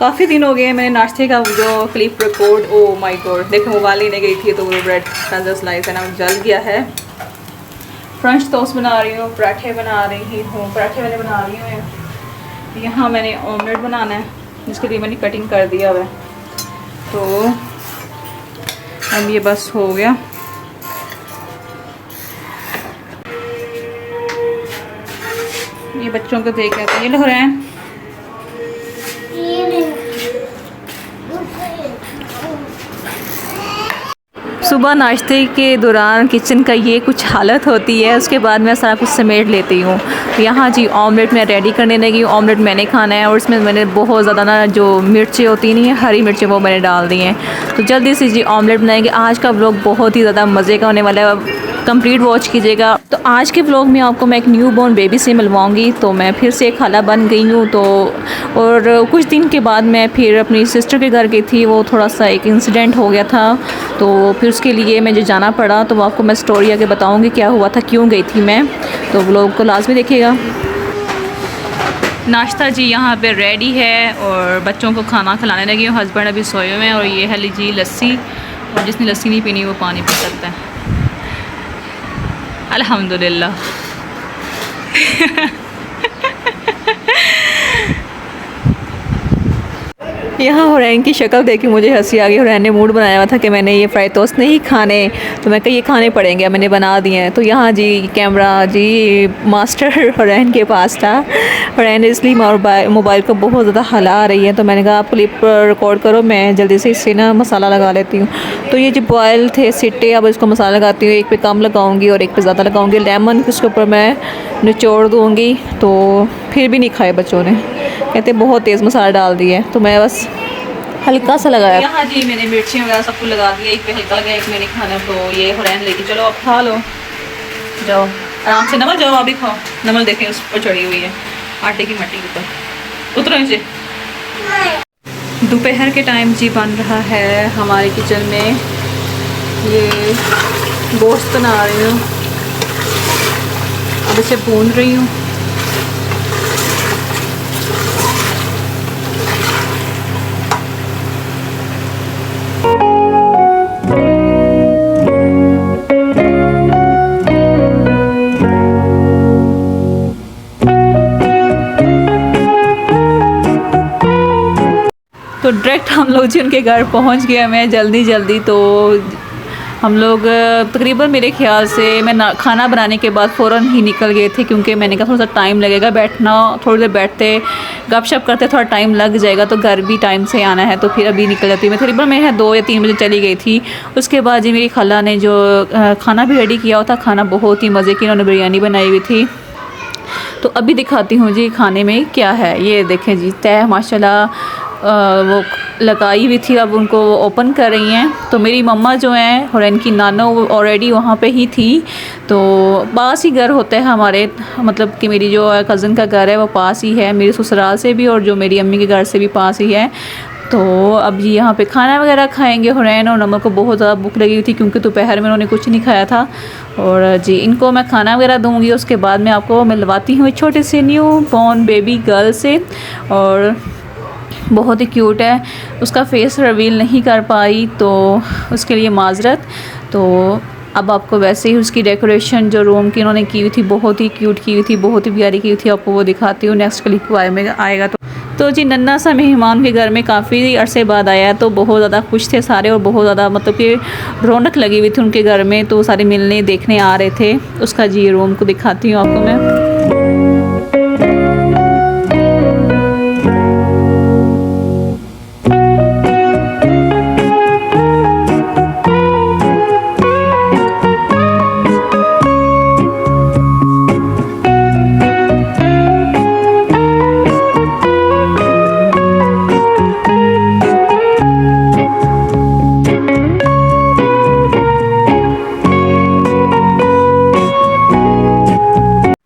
काफ़ी दिन हो गए हैं मैंने नाश्ते का जो clip record, oh my God, देखो मोबाइल लेने गई थी तो वो ब्रेड का स्लाइस है ना जल गया है। फ्रेंच टोस्ट बना रही हूँ, पराठे बना रही हूँ, पराठे मैंने बना रही हूँ। यहाँ मैंने ऑमलेट बनाना है जिसके लिए मैंने कटिंग कर दिया हुआ है। तो अब ये बस हो गया। ये बच्चों को देख के ये लोग रहे हैं। सुबह नाश्ते के दौरान किचन का ये कुछ हालत होती है, उसके बाद मैं सारा कुछ समेट लेती हूँ। यहाँ जी ऑमलेट मैं रेडी करने लगी। ऑमलेट मैंने खाना है और इसमें मैंने बहुत ज़्यादा ना जो मिर्चें होती नहीं है, हरी मिर्चें, वो मैंने डाल दी हैं। तो जल्दी से जी ऑमलेट बनाएंगे। आज का व्लॉग बहुत ही ज़्यादा मज़े का होने वाला है, कंप्लीट वॉच कीजिएगा। तो आज के व्लॉग में आपको मैं एक न्यू बॉर्न बेबी से मिलवाऊंगी। तो मैं फिर से एक खाला बन गई हूँ। तो और कुछ दिन के बाद मैं फिर अपनी सिस्टर के घर गई थी। वो थोड़ा सा एक इंसिडेंट हो गया था, तो फिर उसके लिए मुझे जाना पड़ा। तो वो आपको मैं स्टोरी आगे बताऊँगी क्या हुआ था, क्यों गई थी मैं। तो व्लॉग को लाजमी देखिएगा। नाश्ता जी यहाँ पे रेडी है और बच्चों को खाना खिलाने लगी हूँ। हस्बैंड अभी सोए हुए हैं और ये है लीजिए लस्सी, और जिसने लस्सी नहीं पीनी वो पानी पी सकता है। अल्हम्दुलिल्लाह। यहाँ हुरैन की शक्ल देख के मुझे हंसी आ गई। हुरैन ने मूड बनाया हुआ था कि मैंने ये फ्राई टोस्ट नहीं खाने, तो मैं कहा ये खाने पड़ेंगे, मैंने बना दिए हैं। तो यहाँ जी कैमरा जी मास्टर हुरैन के पास था। हुरैन इसलिए मोबाइल को बहुत ज़्यादा हिला रही है, तो मैंने कहा आप क्लिप रिकॉर्ड करो, मैं जल्दी से इससे ना मसाला लगा लेती हूँ। तो ये जो बॉयल थे सिट्टे, अब इसको मसाला लगाती हूँ। एक पे कम लगाऊँगी और एक पे ज़्यादा लगाऊँगी। लेमन उसके ऊपर मैं निचोड़ दूँगी। तो फिर भी नहीं खाए बच्चों ने, कहते बहुत तेज़ मसाला डाल दिया है। तो मैं बस हल्का सा लगाया। यहाँ जी मैंने मिर्ची वगैरह सब कुछ लगा दिया। एक पे हल्का लगाया, एक मैंने खाना। तो ये हुरैन लेके चलो अब खा लो, जाओ आराम से। नमल जाओ, आप भी खाओ। नमल देखें उस पर चढ़ी हुई है आटे की मट्टी के ऊपर, उतरो नीचे। दोपहर के टाइम जी बन रहा है हमारे किचन में, ये गोश्त बना रही हूँ। अब इसे भून रही हूँ। तो डायरेक्ट हम लोग जी उनके घर पहुंच गए मैं जल्दी। तो हम लोग तकरीबन मेरे ख्याल से मैं खाना बनाने के बाद फ़ौरन ही निकल गए थे, क्योंकि मैंने कहा थोड़ा सा टाइम लगेगा बैठना, थोड़ी देर बैठते गपशप करते थोड़ा टाइम लग जाएगा, तो घर भी टाइम से आना है। तो फिर अभी निकल जाती मैं तकरीबन, मैं यहाँ 2 या 3 बजे चली गई थी। उसके बाद जी मेरी खाला ने जो खाना भी रेडी किया हुआ था, खाना बहुत ही मज़े की उन्होंने बिरयानी बनाई हुई थी। तो अभी दिखाती हूँ जी खाने में क्या है। ये देखें जी तय माशाल्लाह वो लगाई हुई थी, अब उनको ओपन कर रही हैं। तो मेरी मम्मा जो हैं और इनकी नाना वो ऑलरेडी वहाँ पे ही थी। तो पास ही घर होता है हमारे, मतलब कि मेरी जो कज़न का घर है वो पास ही है, मेरे ससुराल से भी और जो मेरी अम्मी के घर से भी पास ही है। तो अब जी यहाँ पे खाना वगैरह खाएंगे। हुरैन और नमक को बहुत ज़्यादा भूख लगी हुई थी, क्योंकि दोपहर में उन्होंने कुछ नहीं खाया था। और जी इनको मैं खाना वगैरह दूँगी। उसके बाद मैं आपको मिलवाती हूँ एक छोटे से न्यू बॉर्न बेबी गर्ल से, और बहुत ही क्यूट है। उसका फेस रिवील नहीं कर पाई, तो उसके लिए माजरत। तो अब आपको वैसे ही उसकी डेकोरेशन जो रूम की उन्होंने की हुई थी बहुत ही क्यूट की हुई थी, बहुत ही प्यारी की हुई थी, आपको वो दिखाती हूँ नेक्स्ट क्लिप में आएगा। तो जी नन्ना सा मेहमान के घर में काफ़ी अरसे बाद आया, तो बहुत ज़्यादा खुश थे सारे और बहुत ज़्यादा मतलब कि रौनक लगी हुई थी उनके घर में। तो सारे मिलने देखने आ रहे थे। उसका जी रूम को दिखाती हूँ आपको मैं।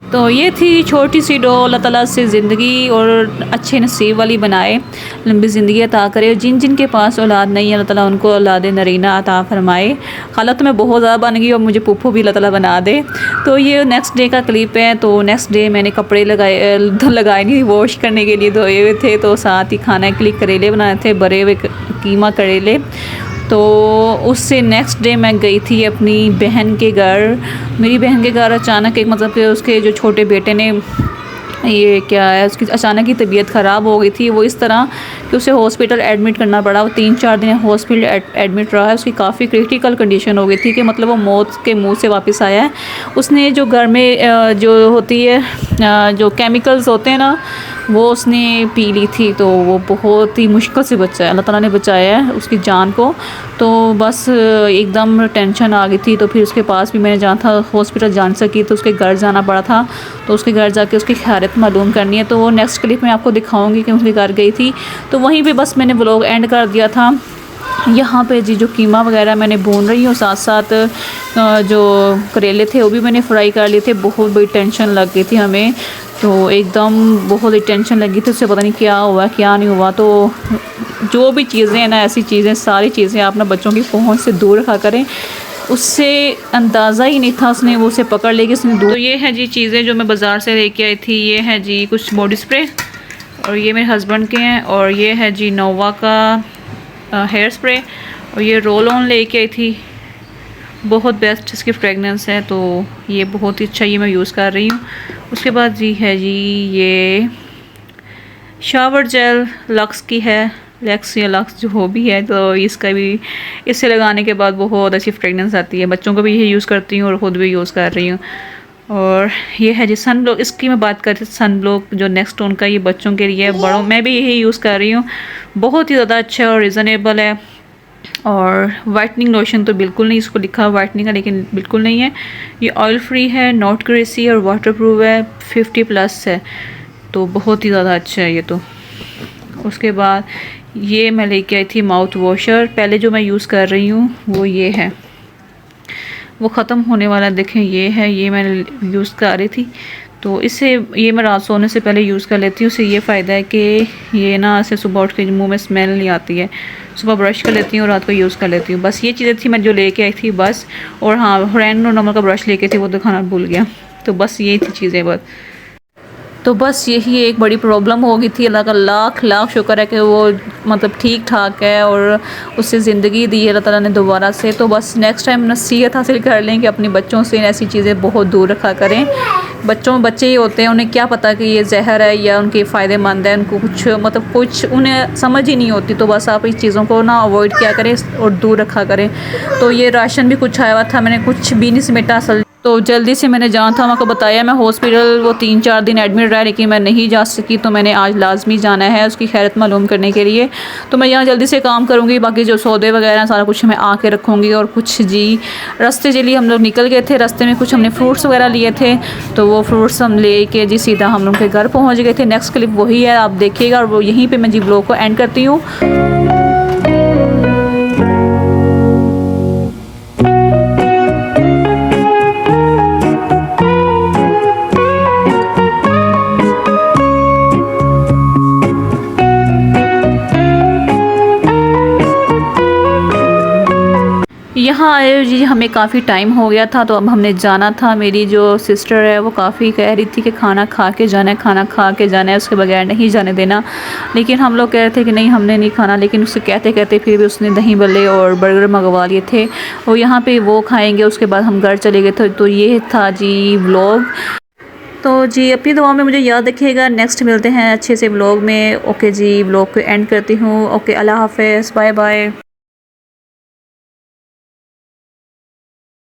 तो ये थी छोटी सी डो। अल्लाह ताला से ज़िंदगी और अच्छे नसीब वाली बनाए, लंबी ज़िंदगी अता करे। और जिन जिन के पास औलाद नहीं है अल्लाह ताला उनको औलाद नरीना अता फ़रमाए। हालत में बहुत ज़्यादा बन गई और मुझे पुप्पू भी अल्लाह ताला बना दे। तो ये नेक्स्ट डे का क्लिप है। तो नेक्स्ट डे मैंने कपड़े लगाए नहीं, वॉश करने के लिए धोए हुए थे। तो साथ ही खाने के लिए करेले बनाए थे, भरे हुए कीमा करेले। तो उससे नेक्स्ट डे मैं गई थी अपनी बहन के घर। मेरी बहन के घर अचानक एक मतलब कि उसके जो छोटे बेटे ने, ये क्या है, उसकी अचानक ही तबीयत ख़राब हो गई थी। वो इस तरह कि उसे हॉस्पिटल एडमिट करना पड़ा। वो 3-4 दिन हॉस्पिटल एडमिट रहा है। उसकी काफ़ी क्रिटिकल कंडीशन हो गई थी कि मतलब वो मौत के मुंह से वापस आया है। उसने जो घर में जो होती है, जो केमिकल्स होते हैं ना, वो उसने पी ली थी। तो वो बहुत ही मुश्किल से बचा है, अल्लाह ताला ने बचाया है उसकी जान को। तो बस एकदम टेंशन आ गई थी। तो फिर उसके पास भी मैंने जाना था, हॉस्पिटल जान सकी तो उसके घर जाना पड़ा था। तो उसके घर जाके उसकी खैरियत मालूम करनी है। तो वो नेक्स्ट क्लिप में आपको दिखाऊंगी कि उसके घर गई थी। तो वहीं पे बस मैंने व्लॉग एंड कर दिया था। यहाँ पे जी जो कीमा वगैरह मैंने भून रही हूँ, साथ साथ जो करेले थे वो भी मैंने फ्राई कर लिए थे। बहुत बड़ी टेंशन लग गई थी हमें, तो एकदम बहुत ही टेंशन लगी थी। उससे पता नहीं क्या हुआ क्या नहीं हुआ। तो जो भी चीज़ें हैं ना, ऐसी चीज़ें, सारी चीज़ें आप ना बच्चों की पहुँच से दूर रखा करें। उससे अंदाज़ा ही नहीं था, उसने वो उसे पकड़ लेगी, उसने दूर। तो ये है जी चीज़ें जो मैं बाज़ार से लेके आई थी। ये है जी कुछ बॉडी स्प्रे, और ये मेरे हस्बैंड के हैं। और ये है जी नोवा का हेयर स्प्रे। और ये रोल ऑन लेके आई थी, बहुत बेस्ट इसकी फ्रेगनेंस है। तो ये बहुत ही अच्छा, ये मैं यूज़ कर रही हूँ। उसके बाद जी है जी ये शावर जेल लक्स की है, लक्स या लक्स जो हो भी है। तो इसका भी, इससे लगाने के बाद बहुत अच्छी फ्रेगनेंस आती है। बच्चों को भी यही यूज़ करती हूँ और ख़ुद भी यूज़ कर रही हूँ। और ये है जी सन ब्लॉक, इसकी मैं बात कर रही थी, सन ब्लॉक जो नेक्स्ट टोन का, ये बच्चों के लिए, बड़ों मैं भी यही यूज़ कर रही हूँ। बहुत ही ज़्यादा अच्छा और रिजनेबल है। और वाइटनिंग लोशन तो बिल्कुल नहीं, इसको लिखा वाइटनिंग का लेकिन बिल्कुल नहीं है। ये ऑयल फ्री है, नॉट ग्रेसी और वाटरप्रूफ है, 50+ है। तो बहुत ही ज़्यादा अच्छा है ये तो। उसके बाद ये मैं लेके आई थी माउथ वॉशर। पहले जो मैं यूज़ कर रही हूँ वो ये है, वो ख़त्म होने वाला, देखें ये है, ये मैंने यूज़ कर रही थी। तो इससे ये मैं रात सोने से पहले यूज़ कर लेती हूँ। उससे ये फ़ायदा है कि ये ना ऐसे सुबह उठ के मुँह में स्मेल नहीं आती है। सुबह ब्रश कर लेती हूँ और रात को यूज़ कर लेती हूँ। बस ये चीज़ें थी मैं जो लेके आई थी बस। और हाँ, हुरैन और नॉर्मल का ब्रश लेके थी, वो दिखाना भूल गया। तो बस यही थी चीज़ें बस। तो बस यही एक बड़ी प्रॉब्लम हो गई थी। अल्लाह का लाख लाख शुक्र है कि वो मतलब ठीक ठाक है और उससे ज़िंदगी दी है अल्लाह ताला ने दोबारा से। तो बस नेक्स्ट टाइम नसीहत हासिल कर लें कि अपने बच्चों से ऐसी चीज़ें बहुत दूर रखा करें। बच्चे ही होते हैं, उन्हें क्या पता कि ये जहर है या उनके फ़ायदेमंद है। उनको कुछ मतलब कुछ उन्हें समझ ही नहीं होती। तो बस आप इस चीज़ों को ना अवॉइड किया करें और दूर रखा करें। तो ये राशन भी कुछ आया हुआ था, मैंने कुछ भी नहीं समेटा असल। तो जल्दी से मैंने जाना था, मैं को बताया मैं हॉस्पिटल वो 3-4 दिन एडमिट रहा, लेकिन मैं नहीं जा सकी। तो मैंने आज लाजमी जाना है उसकी खैरियत मालूम करने के लिए। तो मैं यहाँ जल्दी से काम करूँगी, बाकी जो सौदे वगैरह सारा कुछ मैं आके रखूँगी। और कुछ जी रास्ते के लिए हम लोग निकल गए थे, रास्ते में कुछ हमने फ्रूट्स वगैरह लिए थे। तो वो फ्रूट्स हम ले के जी सीधा हम लोग के घर पहुँच गए थे। नेक्स्ट क्लिप वही है, आप देखिएगा। और वो यहीं पर मैं जी ब्लॉग को एंड करती हूँ। यहाँ आए जी हमें काफ़ी टाइम हो गया था, तो अब हमने जाना था। मेरी जो सिस्टर है वो काफ़ी कह रही थी कि खाना खा के जाना है, खाना खा के जाना है, उसके बगैर नहीं जाने देना। लेकिन हम लोग कह रहे थे कि नहीं हमने नहीं खाना। लेकिन उससे कहते कहते फिर भी उसने दही बल्ले और बर्गर मंगवा लिए थे, और यहाँ पे वो खाएंगे। उसके बाद हम घर चले गए थे। तो ये था जी व्लॉग। तो जी अपनी दुआ में मुझे याद रखिएगा। नेक्स्ट मिलते हैं अच्छे से व्लॉग में। ओके जी, व्लॉग को एंड करती हूँ। ओके, अल्लाह हाफ़िज़, बाय बाय।